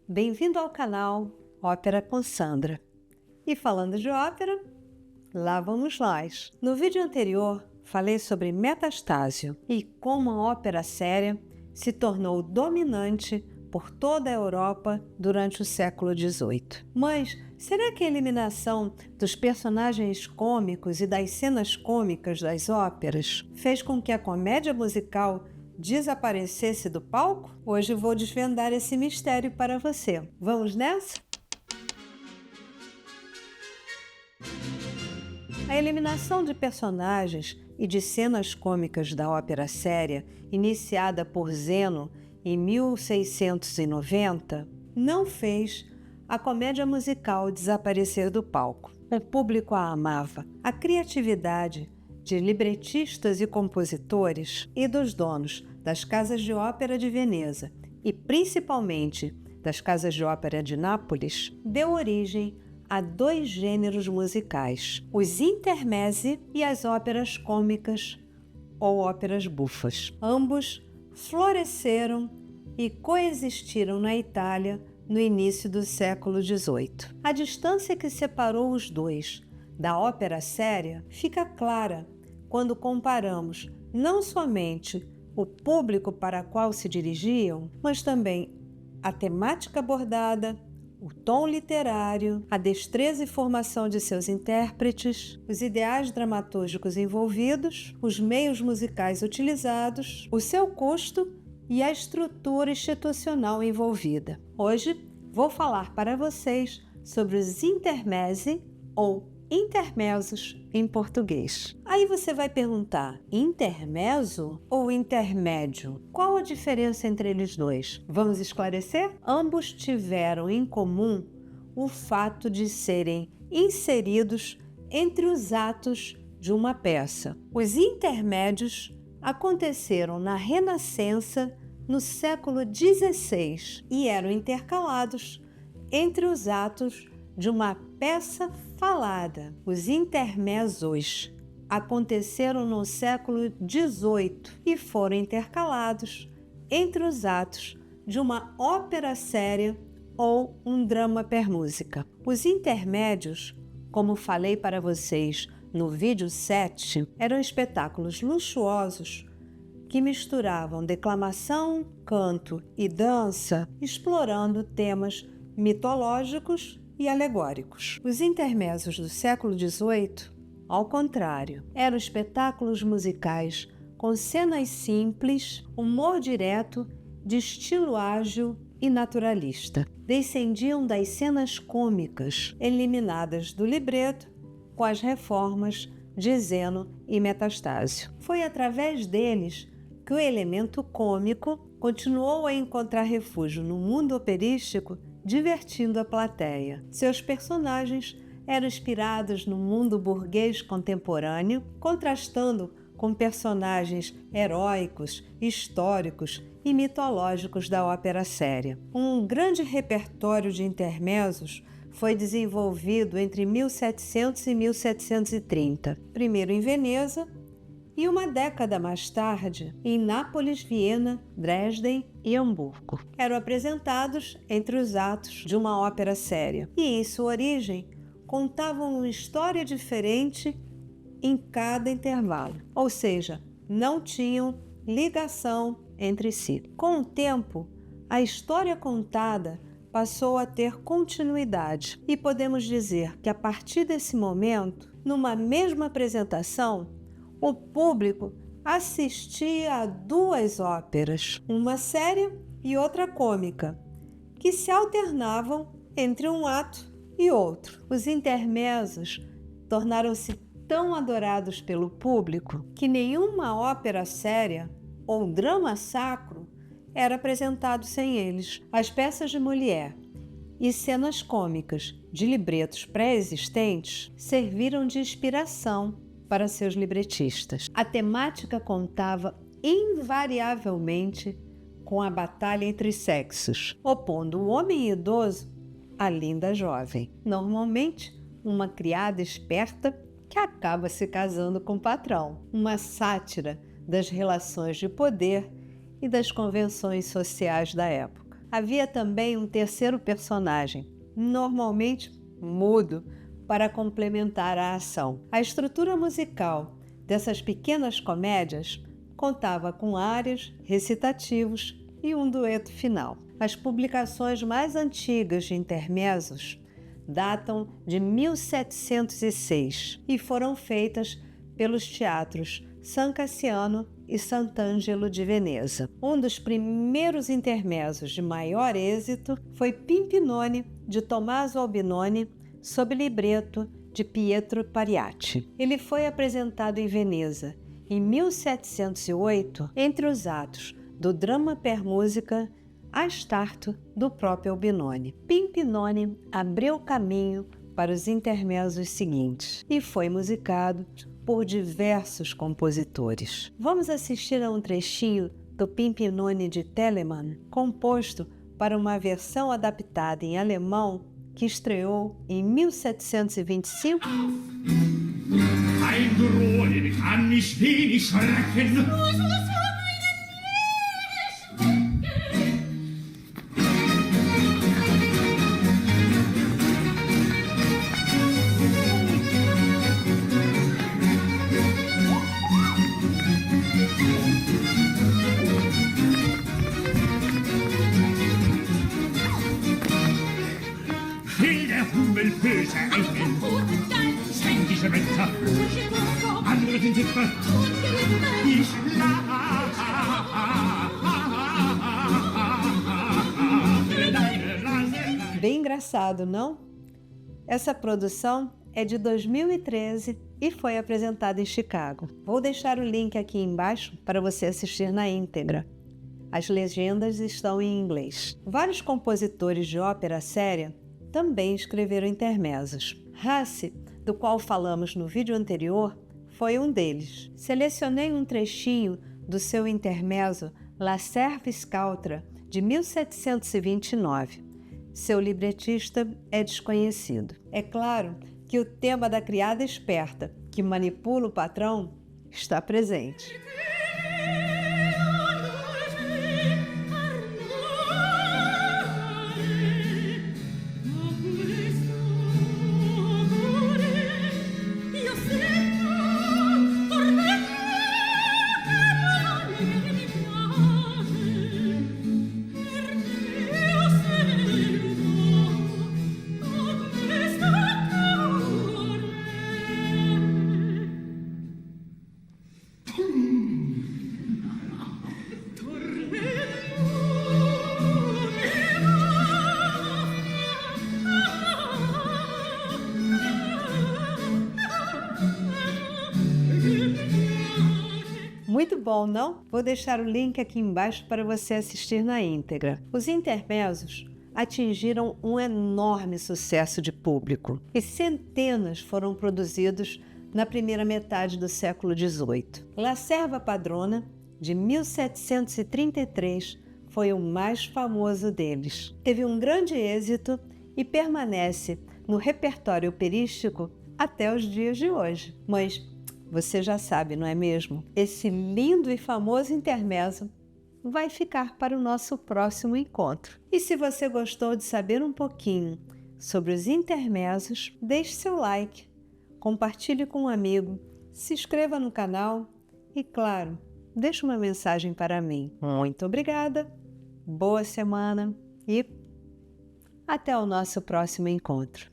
Bem-vindo ao canal Ópera com Sandra. E falando de ópera, lá vamos nós. No vídeo anterior, falei sobre Metastasio e como a ópera séria se tornou dominante por toda a Europa durante o século XVIII. Mas será que a eliminação dos personagens cômicos e das cenas cômicas das óperas fez com que a comédia musical desaparecesse do palco? Hoje vou desvendar esse mistério para você. Vamos nessa? A eliminação de personagens e de cenas cômicas da ópera séria, iniciada por Zeno em 1690, não fez a comédia musical desaparecer do palco. O público a amava. A criatividade de libretistas e compositores e dos donos das casas de ópera de Veneza e principalmente das casas de ópera de Nápoles deu origem a dois gêneros musicais, os intermezzi e as óperas cômicas ou óperas bufas. Ambos floresceram e coexistiram na Itália no início do século XVIII. A distância que separou os dois da ópera séria fica clara quando comparamos não somente o público para o qual se dirigiam, mas também a temática abordada, o tom literário, a destreza e formação de seus intérpretes, os ideais dramatúrgicos envolvidos, os meios musicais utilizados, o seu custo e a estrutura institucional envolvida. Hoje vou falar para vocês sobre os intermezzi ou intermezzos em português. Aí você vai perguntar, intermezzo ou intermédio? Qual a diferença entre eles dois? Vamos esclarecer? Ambos tiveram em comum o fato de serem inseridos entre os atos de uma peça. Os intermédios aconteceram na Renascença no século XVI e eram intercalados entre os atos de uma peça falada. Os intermezzos aconteceram no século XVIII e foram intercalados entre os atos de uma ópera séria ou um drama per música. Os intermédios, como falei para vocês no vídeo 7, eram espetáculos luxuosos que misturavam declamação, canto e dança, explorando temas mitológicos e alegóricos. Os intermezzos do século XVIII, ao contrário, eram espetáculos musicais com cenas simples, humor direto, de estilo ágil e naturalista. Descendiam das cenas cômicas eliminadas do libreto com as reformas de Zeno e Metastasio. Foi através deles que o elemento cômico continuou a encontrar refúgio no mundo operístico, divertindo a plateia. Seus personagens eram inspirados no mundo burguês contemporâneo, contrastando com personagens heróicos, históricos e mitológicos da ópera séria. Um grande repertório de intermezzos foi desenvolvido entre 1700 e 1730, primeiro em Veneza e uma década mais tarde em Nápoles, Viena, Dresden e Hamburgo. Eram apresentados entre os atos de uma ópera séria e, em sua origem, contavam uma história diferente em cada intervalo, ou seja, não tinham ligação entre si. Com o tempo, a história contada passou a ter continuidade e podemos dizer que, a partir desse momento, numa mesma apresentação, o público assistia a duas óperas, uma séria e outra cômica, que se alternavam entre um ato e outro. Os intermezzos tornaram-se tão adorados pelo público que nenhuma ópera séria ou drama sacro era apresentado sem eles. As peças de Molière e cenas cômicas de libretos pré-existentes serviram de inspiração para seus libretistas. A temática contava invariavelmente com a batalha entre sexos, opondo o homem idoso à linda jovem, normalmente uma criada esperta que acaba se casando com o patrão, uma sátira das relações de poder e das convenções sociais da época. Havia também um terceiro personagem, normalmente mudo, para complementar a ação. A estrutura musical dessas pequenas comédias contava com áreas, recitativos e um dueto final. As publicações mais antigas de intermezzos datam de 1706 e foram feitas pelos teatros San Cassiano e Sant'Angelo de Veneza. Um dos primeiros intermezzos de maior êxito foi Pimpinone, de Tommaso Albinoni, sob libreto de Pietro Pariati. Ele foi apresentado em Veneza em 1708 entre os atos do drama per musica Astarto, do próprio Albinoni. Pimpinone abriu caminho para os intermezzos seguintes e foi musicado por diversos compositores. Vamos assistir a um trechinho do Pimpinone de Telemann, composto para uma versão adaptada em alemão que estreou em 1725. Ein Drohnen kann mich wenig schrecken. Will der Hummel böse eichen, schwenkt die Schwänzer, andere sind Zipfer, ich Bem engraçado, não? Essa produção é de 2013 e foi apresentada em Chicago. Vou deixar o link aqui embaixo para você assistir na íntegra. As legendas estão em inglês. Vários compositores de ópera séria também escreveram intermezzos. Hasse, do qual falamos no vídeo anterior, foi um deles. Selecionei um trechinho do seu intermezzo La Serva Scaltra, de 1729. Seu libretista é desconhecido. É claro que o tema da criada esperta, que manipula o patrão, está presente. Muito bom, não? Vou deixar o link aqui embaixo para você assistir na íntegra. Os intermezzos atingiram um enorme sucesso de público e centenas foram produzidos na primeira metade do século XVIII. La Serva Padrona, de 1733, foi o mais famoso deles. Teve um grande êxito e permanece no repertório operístico até os dias de hoje. Mas você já sabe, não é mesmo? Esse lindo e famoso intermezzo vai ficar para o nosso próximo encontro. E se você gostou de saber um pouquinho sobre os intermezzos, deixe seu like, compartilhe com um amigo, se inscreva no canal e, claro, deixe uma mensagem para mim. Muito obrigada, boa semana e até o nosso próximo encontro.